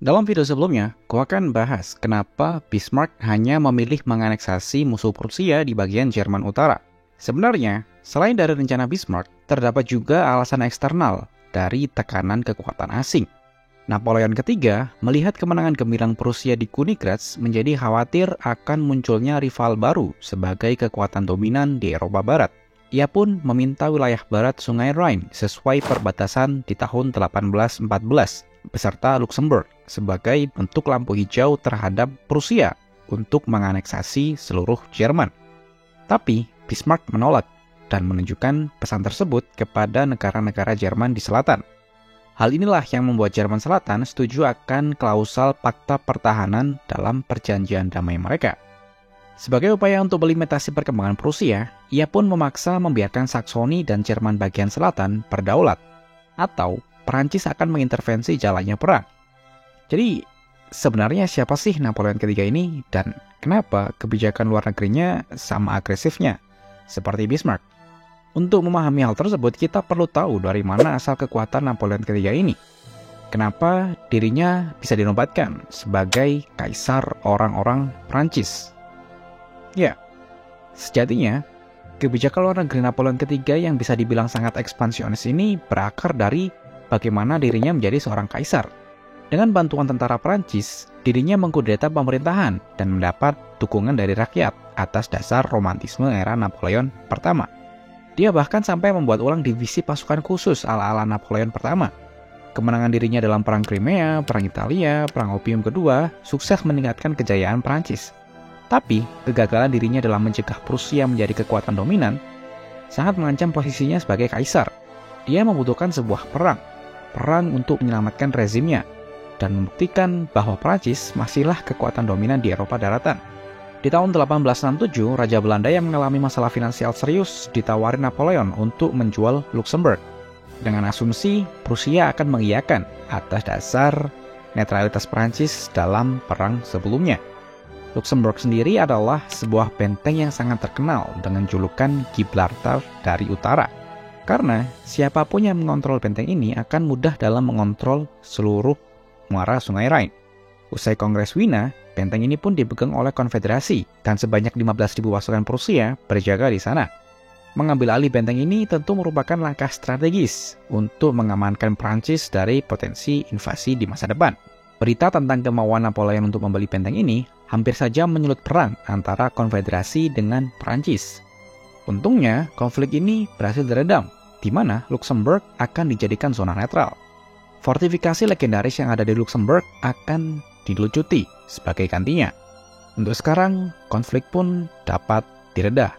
Dalam video sebelumnya, gua akan bahas kenapa Bismarck hanya memilih menganeksasi musuh Prusia di bagian Jerman Utara. Sebenarnya, selain dari rencana Bismarck, terdapat juga alasan eksternal dari tekanan kekuatan asing. Napoleon III melihat kemenangan gemilang Prusia di Königgrätz menjadi khawatir akan munculnya rival baru sebagai kekuatan dominan di Eropa Barat. Ia pun meminta wilayah barat Sungai Rhine sesuai perbatasan di tahun 1814 beserta Luxembourg sebagai bentuk lampu hijau terhadap Prusia untuk menganeksasi seluruh Jerman. Tapi Bismarck menolak dan menunjukkan pesan tersebut kepada negara-negara Jerman di selatan. Hal inilah yang membuat Jerman Selatan setuju akan klausal Pakta Pertahanan dalam perjanjian damai mereka. Sebagai upaya untuk melimitasi perkembangan Prusia, ia pun memaksa membiarkan Saksoni dan Jerman bagian selatan berdaulat, atau Perancis akan mengintervensi jalannya perang. Jadi, sebenarnya siapa sih Napoleon III ini dan kenapa kebijakan luar negerinya sama agresifnya, seperti Bismarck? Untuk memahami hal tersebut, kita perlu tahu dari mana asal kekuatan Napoleon III ini. Kenapa dirinya bisa dinobatkan sebagai kaisar orang-orang Perancis? Ya, sejatinya, kebijakan luar negeri Napoleon III yang bisa dibilang sangat ekspansionis ini berakar dari bagaimana dirinya menjadi seorang kaisar. Dengan bantuan tentara Perancis, dirinya mengkudeta pemerintahan dan mendapat dukungan dari rakyat atas dasar romantisme era Napoleon pertama. Dia bahkan sampai membuat ulang divisi pasukan khusus ala-ala Napoleon pertama. Kemenangan dirinya dalam Perang Crimea, Perang Italia, Perang Opium Kedua, sukses meningkatkan kejayaan Perancis. Tapi, kegagalan dirinya dalam mencegah Prusia menjadi kekuatan dominan sangat mengancam posisinya sebagai kaisar. Dia membutuhkan sebuah perang untuk menyelamatkan rezimnya, dan membuktikan bahwa Prancis masihlah kekuatan dominan di Eropa daratan. Di tahun 1867, Raja Belanda yang mengalami masalah finansial serius ditawari Napoleon untuk menjual Luxembourg, dengan asumsi Prusia akan mengiyakan atas dasar netralitas Prancis dalam perang sebelumnya. Luxembourg sendiri adalah sebuah benteng yang sangat terkenal dengan julukan Gibraltar dari utara. Karena siapapun yang mengontrol benteng ini akan mudah dalam mengontrol seluruh muara Sungai Rhine. Usai Kongres Wina, benteng ini pun dipegang oleh Konfederasi dan sebanyak 15.000 pasukan Prusia berjaga di sana. Mengambil alih benteng ini tentu merupakan langkah strategis untuk mengamankan Prancis dari potensi invasi di masa depan. Berita tentang kemauan Napoleon untuk membeli benteng ini hampir saja menyulut perang antara Konfederasi dengan Prancis. Untungnya, konflik ini berhasil diredam, di mana Luxembourg akan dijadikan zona netral. Fortifikasi legendaris yang ada di Luxembourg akan dilucuti sebagai gantinya. Untuk sekarang, konflik pun dapat diredah.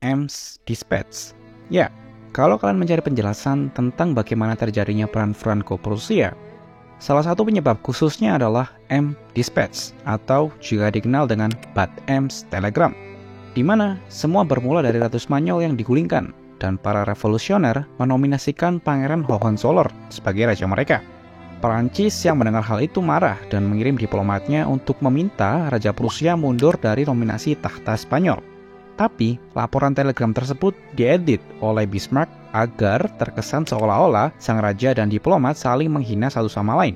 Ems Dispatch. Ya, kalau kalian mencari penjelasan tentang bagaimana terjadinya perang Franco-Prusia, salah satu penyebab khususnya adalah Ems Dispatch, atau juga dikenal dengan Bad Ems Telegram, di mana semua bermula dari Ratu Spanyol yang digulingkan dan para revolusioner menominasikan Pangeran Hohenzollern sebagai raja mereka. Perancis yang mendengar hal itu marah dan mengirim diplomatnya untuk meminta Raja Prusia mundur dari nominasi tahta Spanyol. Tapi, laporan telegram tersebut diedit oleh Bismarck agar terkesan seolah-olah sang raja dan diplomat saling menghina satu sama lain.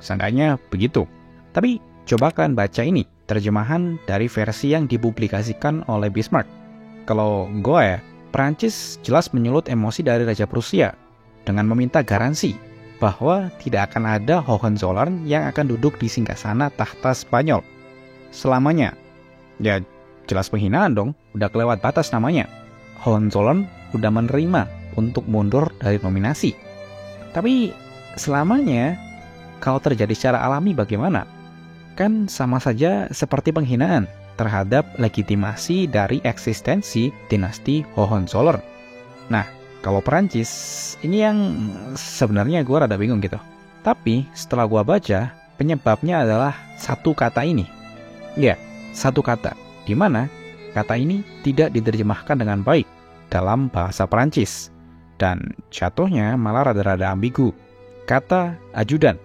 Seenggaknya begitu. Tapi, coba kalian baca ini, terjemahan dari versi yang dipublikasikan oleh Bismarck. Kalau gue, Perancis jelas menyulut emosi dari Raja Prusia dengan meminta garansi bahwa tidak akan ada Hohenzollern yang akan duduk di singgasana tahta Spanyol selamanya. Ya, jelas penghinaan dong, udah kelewat batas namanya. Hohenzollern udah menerima untuk mundur dari nominasi. Tapi selamanya, kalau terjadi secara alami bagaimana? Kan sama saja seperti penghinaan terhadap legitimasi dari eksistensi dinasti Hohenzollern. Nah, kalau Perancis, ini yang sebenarnya gue rada bingung gitu. Tapi setelah gue baca, penyebabnya adalah satu kata ini. Ya, satu kata, di mana kata ini tidak diterjemahkan dengan baik dalam bahasa Perancis. Dan jatuhnya malah rada-rada ambigu. Kata ajudan.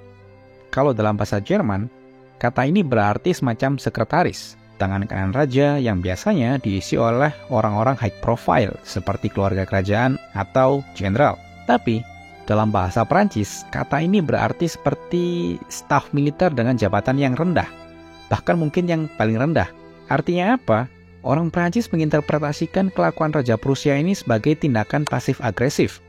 Kalau dalam bahasa Jerman, kata ini berarti semacam sekretaris, tangan kanan raja yang biasanya diisi oleh orang-orang high profile seperti keluarga kerajaan atau jenderal. Tapi Dalam bahasa Prancis, kata ini berarti seperti staf militer dengan jabatan yang rendah, bahkan mungkin yang paling rendah. Artinya apa? Orang Prancis menginterpretasikan kelakuan Raja Prusia ini sebagai tindakan pasif-agresif,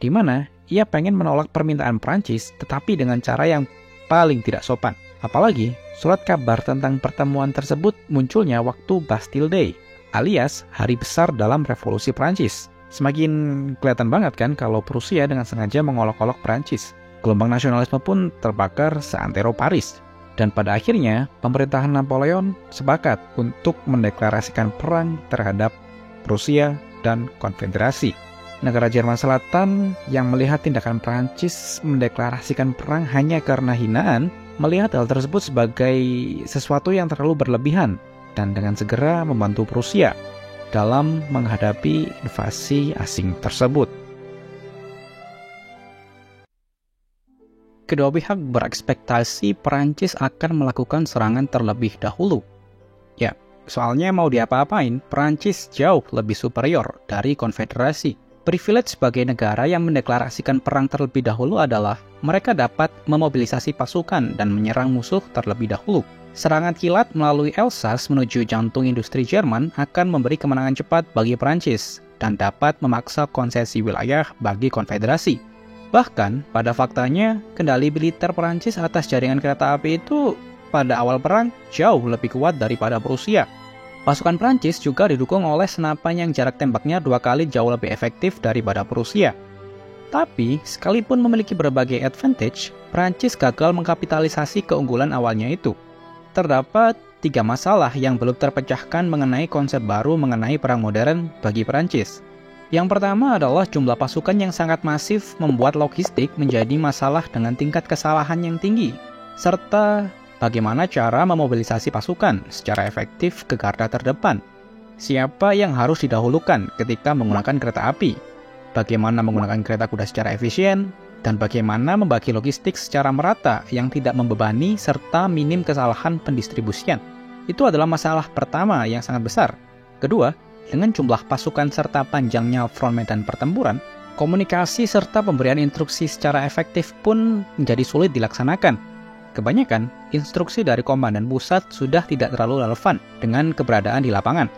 di mana ia pengen menolak permintaan Prancis tetapi dengan cara yang paling tidak sopan. Apalagi, surat kabar tentang pertemuan tersebut munculnya waktu Bastille Day, alias hari besar dalam revolusi Prancis. Semakin kelihatan banget kan kalau Prusia dengan sengaja mengolok-olok Prancis. Gelombang nasionalisme pun terbakar seantero Paris. Dan pada akhirnya, pemerintahan Napoleon sepakat untuk mendeklarasikan perang terhadap Prusia dan Konfederasi. Negara Jerman Selatan yang melihat tindakan Prancis mendeklarasikan perang hanya karena hinaan, melihat hal tersebut sebagai sesuatu yang terlalu berlebihan dan dengan segera membantu Prusia dalam menghadapi invasi asing tersebut. Kedua pihak berekspektasi Perancis akan melakukan serangan terlebih dahulu. Ya, soalnya mau diapa-apain, Perancis jauh lebih superior dari Konfederasi. Privilege sebagai negara yang mendeklarasikan perang terlebih dahulu adalah mereka dapat memobilisasi pasukan dan menyerang musuh terlebih dahulu. Serangan kilat melalui Elsass menuju jantung industri Jerman akan memberi kemenangan cepat bagi Perancis dan dapat memaksa konsesi wilayah bagi Konfederasi. Bahkan, pada faktanya, kendali militer Perancis atas jaringan kereta api itu pada awal perang jauh lebih kuat daripada Prusia. Pasukan Perancis juga didukung oleh senapan yang jarak tembaknya 2 kali jauh lebih efektif daripada Prusia. Tapi, sekalipun memiliki berbagai advantage, Perancis gagal mengkapitalisasi keunggulan awalnya itu. Terdapat 3 masalah yang belum terpecahkan mengenai konsep baru mengenai perang modern bagi Perancis. Yang pertama adalah jumlah pasukan yang sangat masif membuat logistik menjadi masalah dengan tingkat kesalahan yang tinggi, serta bagaimana cara memobilisasi pasukan secara efektif ke garda terdepan. Siapa yang harus didahulukan ketika menggunakan kereta api? Bagaimana menggunakan kereta kuda secara efisien? Dan bagaimana membagi logistik secara merata yang tidak membebani serta minim kesalahan pendistribusian? Itu adalah masalah pertama yang sangat besar. Kedua, dengan jumlah pasukan serta panjangnya front medan pertempuran, komunikasi serta pemberian instruksi secara efektif pun menjadi sulit dilaksanakan. Kebanyakan, instruksi dari komandan pusat sudah tidak terlalu relevan dengan keberadaan di lapangan.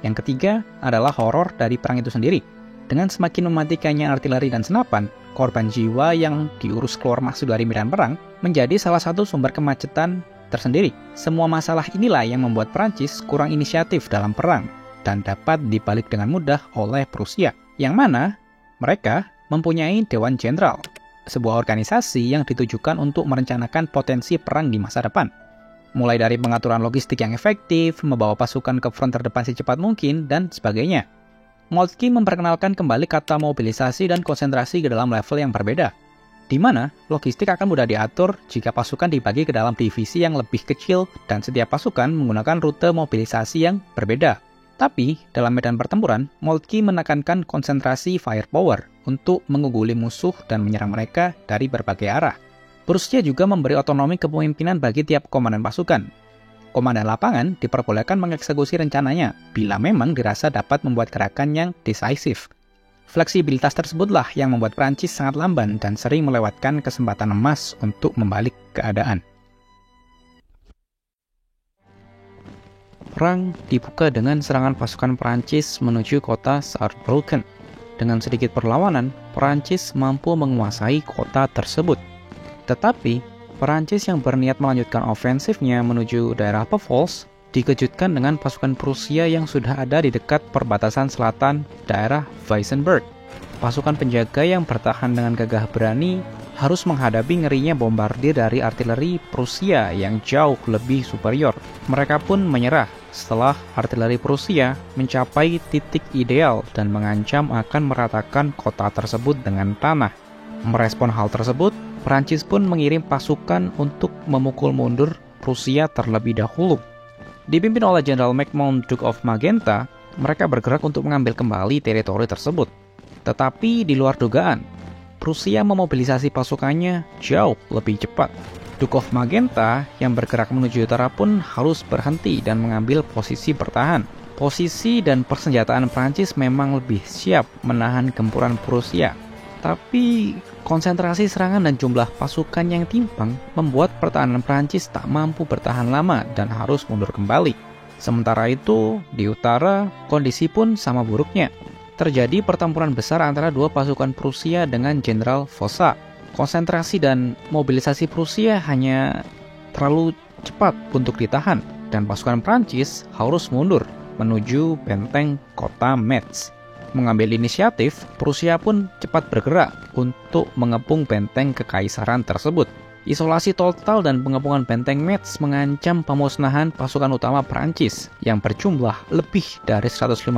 Yang ketiga adalah horor dari perang itu sendiri. Dengan semakin mematikannya artileri dan senapan, korban jiwa yang diurus keluar masuk dari medan perang menjadi salah satu sumber kemacetan tersendiri. Semua masalah inilah yang membuat Prancis kurang inisiatif dalam perang dan dapat dibalik dengan mudah oleh Prusia, yang mana mereka mempunyai Dewan Jenderal, sebuah organisasi yang ditujukan untuk merencanakan potensi perang di masa depan. Mulai dari pengaturan logistik yang efektif, membawa pasukan ke front terdepan secepat mungkin, dan sebagainya. Moltke memperkenalkan kembali kata mobilisasi dan konsentrasi ke dalam level yang berbeda, di mana logistik akan mudah diatur jika pasukan dibagi ke dalam divisi yang lebih kecil dan setiap pasukan menggunakan rute mobilisasi yang berbeda. Tapi, dalam medan pertempuran, Moltke menekankan konsentrasi firepower untuk mengungguli musuh dan menyerang mereka dari berbagai arah. Prusia juga memberi otonomi kepemimpinan bagi tiap komandan pasukan. Komandan lapangan diperbolehkan mengeksekusi rencananya bila memang dirasa dapat membuat gerakan yang decisive. Fleksibilitas tersebutlah yang membuat Prancis sangat lamban dan sering melewatkan kesempatan emas untuk membalik keadaan. Perang dibuka dengan serangan pasukan Perancis menuju kota Saarbrücken. Dengan sedikit perlawanan, Perancis mampu menguasai kota tersebut. Tetapi, Perancis yang berniat melanjutkan ofensifnya menuju daerah Pfalz dikejutkan dengan pasukan Prusia yang sudah ada di dekat perbatasan selatan daerah Weissenberg. Pasukan penjaga yang bertahan dengan gagah berani harus menghadapi ngerinya bombardir dari artileri Prusia yang jauh lebih superior. Mereka pun menyerah setelah artileri Prusia mencapai titik ideal dan mengancam akan meratakan kota tersebut dengan tanah. Merespon hal tersebut, Prancis pun mengirim pasukan untuk memukul mundur Prusia terlebih dahulu. Dipimpin oleh Jenderal Macmahon Duke of Magenta, mereka bergerak untuk mengambil kembali teritori tersebut. Tetapi di luar dugaan, Prusia memobilisasi pasukannya jauh lebih cepat. Duke of Magenta yang bergerak menuju utara pun harus berhenti dan mengambil posisi bertahan. Posisi dan persenjataan Prancis memang lebih siap menahan gempuran Prusia. Tapi konsentrasi serangan dan jumlah pasukan yang timpang membuat pertahanan Prancis tak mampu bertahan lama dan harus mundur kembali. Sementara itu, di utara, kondisi pun sama buruknya. Terjadi pertempuran besar antara dua pasukan Prusia dengan Jenderal Fossa. Konsentrasi dan mobilisasi Prusia hanya terlalu cepat untuk ditahan, dan pasukan Prancis harus mundur menuju benteng kota Metz. Mengambil inisiatif, Prusia pun cepat bergerak untuk mengepung benteng kekaisaran tersebut. Isolasi total dan pengepungan benteng Metz mengancam pemusnahan pasukan utama Prancis yang berjumlah lebih dari 150.000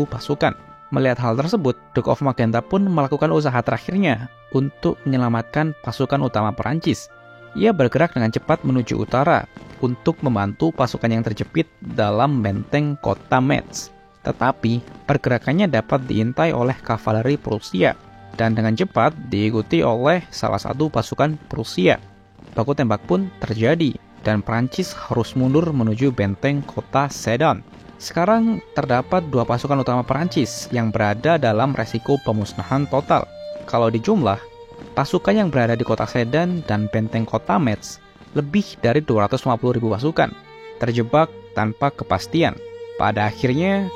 pasukan. Melihat hal tersebut, Duke of Magenta pun melakukan usaha terakhirnya untuk menyelamatkan pasukan utama Prancis. Ia bergerak dengan cepat menuju utara untuk membantu pasukan yang terjepit dalam benteng kota Metz. Tetapi, pergerakannya dapat diintai oleh kavaleri Prusia dan dengan cepat diikuti oleh salah satu pasukan Prusia. Baku tembak pun terjadi dan Prancis harus mundur menuju benteng kota Sedan. Sekarang terdapat dua pasukan utama Prancis yang berada dalam resiko pemusnahan total. Kalau dijumlah, pasukan yang berada di kota Sedan dan benteng kota Metz lebih dari 250.000 pasukan, terjebak tanpa kepastian. Pada akhirnya,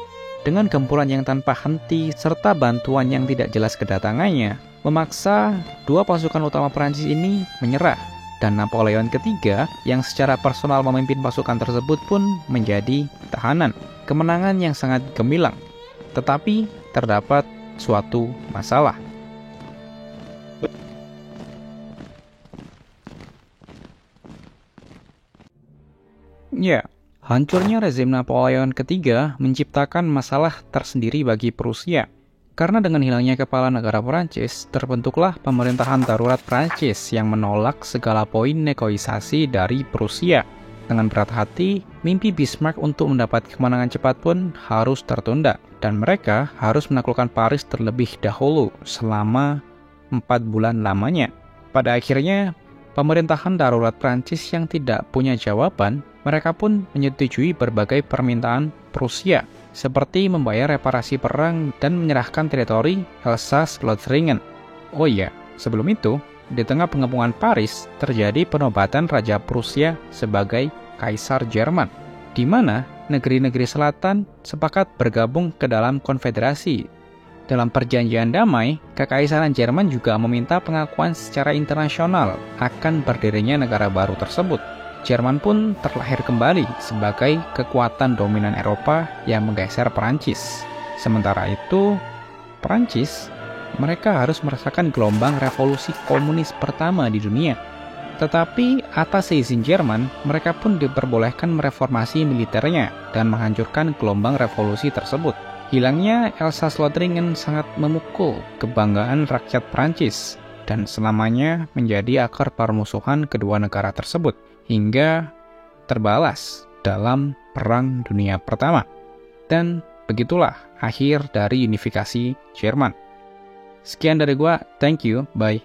dengan gempuran yang tanpa henti serta bantuan yang tidak jelas kedatangannya, memaksa dua pasukan utama Prancis ini menyerah, dan Napoleon III yang secara personal memimpin pasukan tersebut pun menjadi tahanan. Kemenangan yang sangat gemilang, tetapi terdapat suatu masalah. Ya, hancurnya rezim Napoleon III menciptakan masalah tersendiri bagi Prusia. Karena dengan hilangnya kepala negara Prancis, terbentuklah pemerintahan darurat Prancis yang menolak segala poin negosiasi dari Prusia. Dengan berat hati, mimpi Bismarck untuk mendapat kemenangan cepat pun harus tertunda, dan mereka harus menaklukkan Paris terlebih dahulu selama 4 bulan lamanya. Pada akhirnya, pemerintahan darurat Prancis yang tidak punya jawaban, mereka pun menyetujui berbagai permintaan Prusia, seperti membayar reparasi perang dan menyerahkan teritori Elsass-Lothringen. Oh iya, sebelum itu, di tengah pengepungan Paris, terjadi penobatan Raja Prusia sebagai Kaisar Jerman, di mana negeri-negeri selatan sepakat bergabung ke dalam konfederasi. Dalam perjanjian damai, Kekaisaran Jerman juga meminta pengakuan secara internasional akan berdirinya negara baru tersebut. Jerman pun terlahir kembali sebagai kekuatan dominan Eropa yang menggeser Perancis. Sementara itu, Perancis, mereka harus merasakan gelombang revolusi komunis pertama di dunia. Tetapi atas izin Jerman, mereka pun diperbolehkan mereformasi militernya dan menghancurkan gelombang revolusi tersebut. Hilangnya Elsass-Lothringen sangat memukul kebanggaan rakyat Prancis dan selamanya menjadi akar permusuhan kedua negara tersebut hingga terbalas dalam Perang Dunia Pertama. Dan begitulah akhir dari unifikasi Jerman. Sekian dari gua, thank you, bye.